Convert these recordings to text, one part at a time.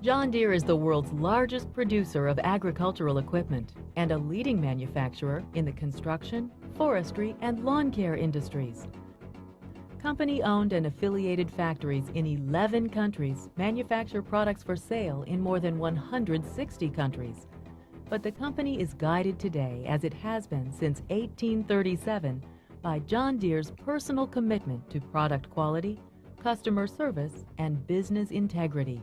John Deere is the world's largest producer of agricultural equipment and a leading manufacturer in the construction, forestry, and lawn care industries. Company-owned and affiliated factories in 11 countries manufacture products for sale in more than 160 countries. But the company is guided today, as it has been since 1837, by John Deere's personal commitment to product quality, customer service, and business integrity.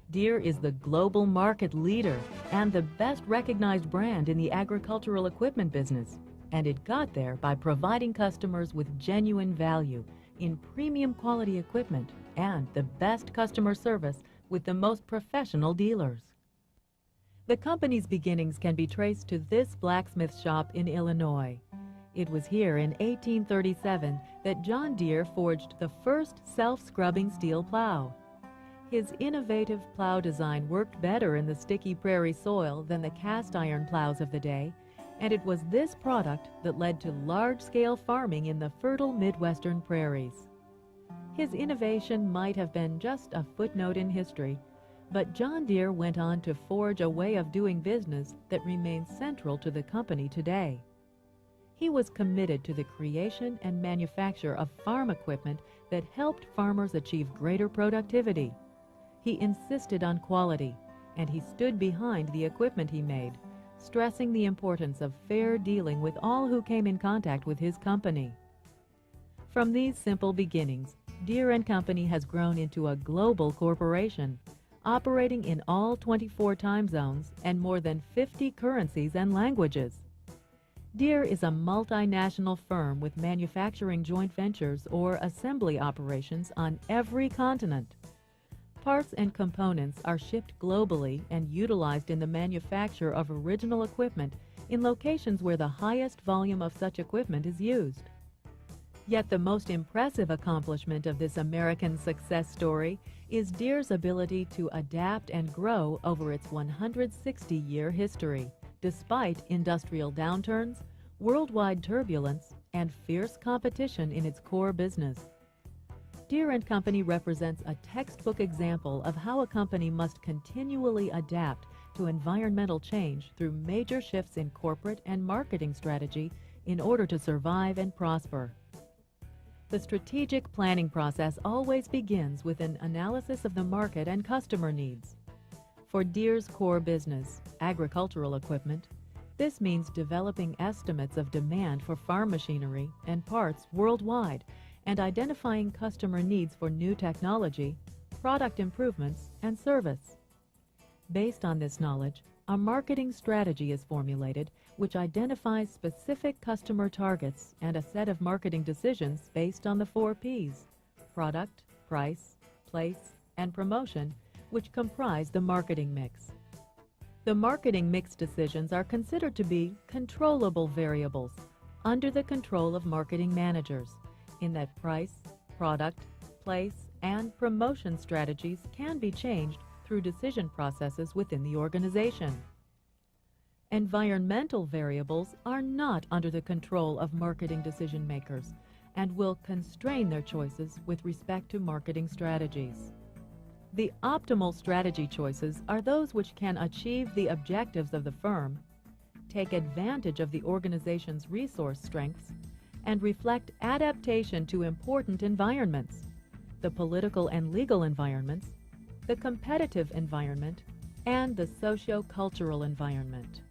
Deere is the global market leader and the best recognized brand in the agricultural equipment business, and it got there by providing customers with genuine value in premium quality equipment and the best customer service with the most professional dealers. The company's beginnings can be traced to this blacksmith shop in Illinois. It was here in 1837 that John Deere forged the first self-scrubbing steel plow. His innovative plow design worked better in the sticky prairie soil than the cast iron plows of the day, and it was this product that led to large-scale farming in the fertile Midwestern prairies. His innovation might have been just a footnote in history, but John Deere went on to forge a way of doing business that remains central to the company today. He was committed to the creation and manufacture of farm equipment that helped farmers achieve greater productivity. He insisted on quality, and he stood behind the equipment he made, stressing the importance of fair dealing with all who came in contact with his company. From these simple beginnings, Deere & Company has grown into a global corporation, operating in all 24 time zones and more than 50 currencies and languages. Deere is a multinational firm with manufacturing joint ventures or assembly operations on every continent. Parts and components are shipped globally and utilized in the manufacture of original equipment in locations where the highest volume of such equipment is used. Yet the most impressive accomplishment of this American success story is Deere's ability to adapt and grow over its 160-year history, despite industrial downturns, worldwide turbulence, and fierce competition in its core business. Deere & Company represents a textbook example of how a company must continually adapt to environmental change through major shifts in corporate and marketing strategy in order to survive and prosper. The strategic planning process always begins with an analysis of the market and customer needs. For Deere's core business, agricultural equipment, this means developing estimates of demand for farm machinery and parts worldwide and identifying customer needs for new technology, product improvements, and service. Based on this knowledge, a marketing strategy is formulated which identifies specific customer targets and a set of marketing decisions based on the 4 Ps: product, price, place, and promotion, which comprise the marketing mix. The marketing mix decisions are considered to be controllable variables under the control of marketing managers, in that price, product, place, and promotion strategies can be changed through decision processes within the organization. Environmental variables are not under the control of marketing decision makers and will constrain their choices with respect to marketing strategies. The optimal strategy choices are those which can achieve the objectives of the firm, take advantage of the organization's resource strengths, and reflect adaptation to important environments, the political and legal environments, the competitive environment, and the socio-cultural environment.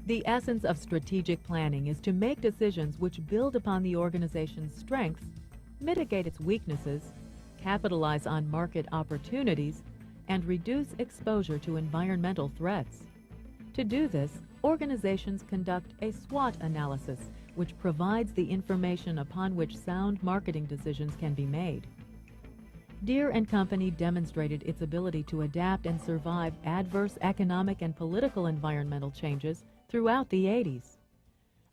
The essence of strategic planning is to make decisions which build upon the organization's strengths, mitigate its weaknesses, capitalize on market opportunities, and reduce exposure to environmental threats. To do this, organizations conduct a SWOT analysis, which provides the information upon which sound marketing decisions can be made. Deere & Company demonstrated its ability to adapt and survive adverse economic and political environmental changes throughout the 80s.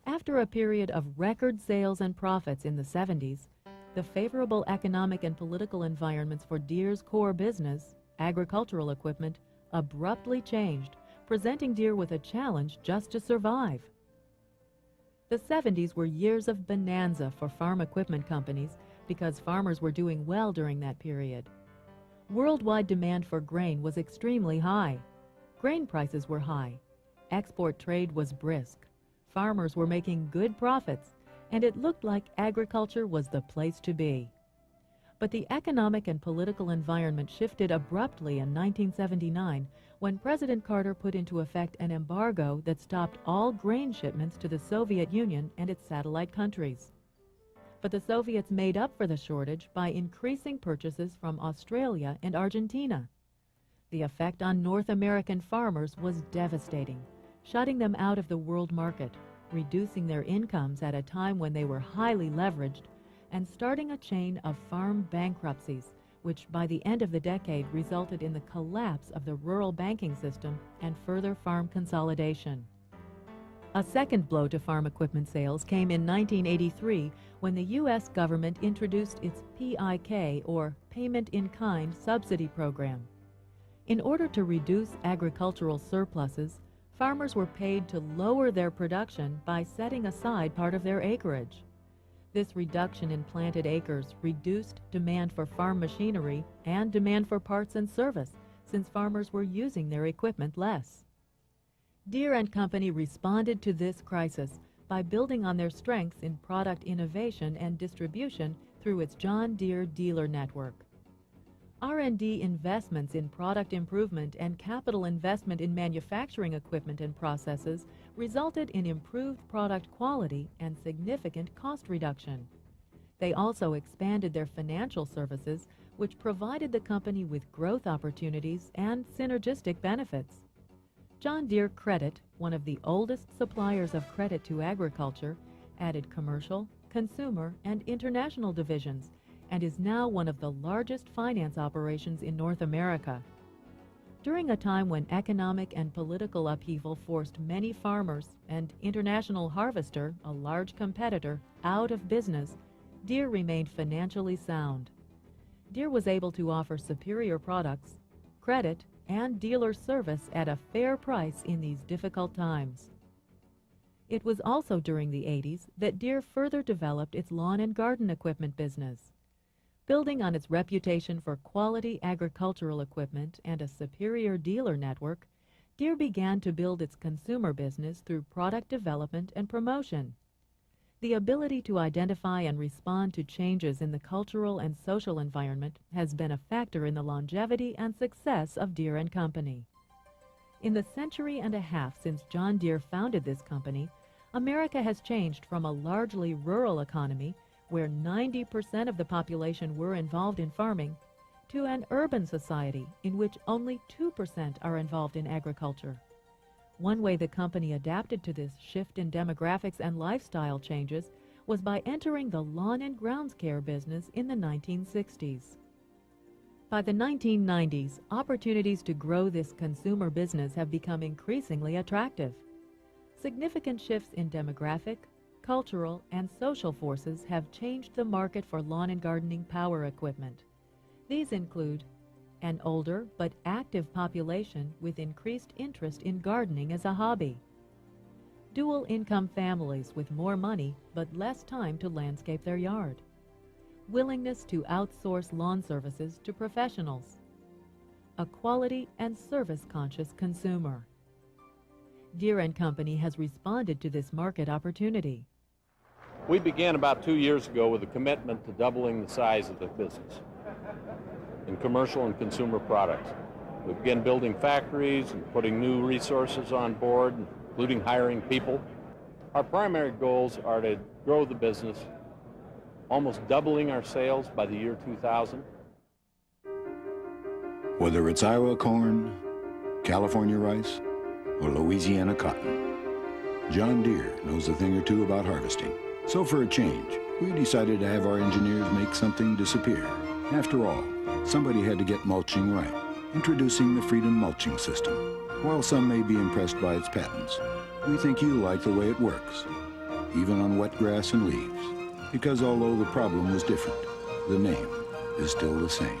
After a period of record sales and profits in the 70s, the favorable economic and political environments for Deere's core business, agricultural equipment, abruptly changed, presenting Deere with a challenge just to survive. The 70s were years of bonanza for farm equipment companies because farmers were doing well during that period. Worldwide demand for grain was extremely high. Grain prices were high. Export trade was brisk. Farmers were making good profits, and it looked like agriculture was the place to be. But the economic and political environment shifted abruptly in 1979 when President Carter put into effect an embargo that stopped all grain shipments to the Soviet Union and its satellite countries. But the Soviets made up for the shortage by increasing purchases from Australia and Argentina. The effect on North American farmers was devastating, shutting them out of the world market, reducing their incomes at a time when they were highly leveraged, and starting a chain of farm bankruptcies, which by the end of the decade resulted in the collapse of the rural banking system and further farm consolidation. A second blow to farm equipment sales came in 1983 when the U.S. government introduced its PIK, or Payment in Kind, subsidy program. In order to reduce agricultural surpluses, farmers were paid to lower their production by setting aside part of their acreage. This reduction in planted acres reduced demand for farm machinery and demand for parts and service, since farmers were using their equipment less. Deere and Company responded to this crisis by building on their strengths in product innovation and distribution through its John Deere dealer network. R&D investments in product improvement and capital investment in manufacturing equipment and processes resulted in improved product quality and significant cost reduction. They also expanded their financial services, which provided the company with growth opportunities and synergistic benefits. John Deere Credit, one of the oldest suppliers of credit to agriculture, added commercial, consumer, and international divisions, and is now one of the largest finance operations in North America. During a time when economic and political upheaval forced many farmers and International Harvester, a large competitor, out of business, Deere remained financially sound. Deere was able to offer superior products, credit, and dealer service at a fair price in these difficult times. It was also during the 80s that Deere further developed its lawn and garden equipment business. Building on its reputation for quality agricultural equipment and a superior dealer network, Deere began to build its consumer business through product development and promotion. The ability to identify and respond to changes in the cultural and social environment has been a factor in the longevity and success of Deere and Company. In the century and a half since John Deere founded this company, America has changed from a largely rural economy where 90% of the population were involved in farming to an urban society in which only 2% are involved in agriculture. One way the company adapted to this shift in demographics and lifestyle changes was by entering the lawn and grounds care business in the 1960s. By the 1990s, opportunities to grow this consumer business have become increasingly attractive. Significant shifts in demographic, cultural, and social forces have changed the market for lawn and gardening power equipment. These include an older but active population with increased interest in gardening as a hobby, dual-income families with more money but less time to landscape their yard, willingness to outsource lawn services to professionals, a quality and service-conscious consumer. Deere and Company has responded to this market opportunity. We began about 2 years ago with a commitment to doubling the size of the business in commercial and consumer products. We began building factories and putting new resources on board, including hiring people. Our primary goals are to grow the business, almost doubling our sales by the year 2000. Whether it's Iowa corn, California rice, or Louisiana cotton, John Deere knows a thing or two about harvesting. So for a change, we decided to have our engineers make something disappear. After all, somebody had to get mulching right. Introducing the Freedom Mulching System. While some may be impressed by its patents, we think you'll like the way it works, even on wet grass and leaves. Because although the problem was different, the name is still the same.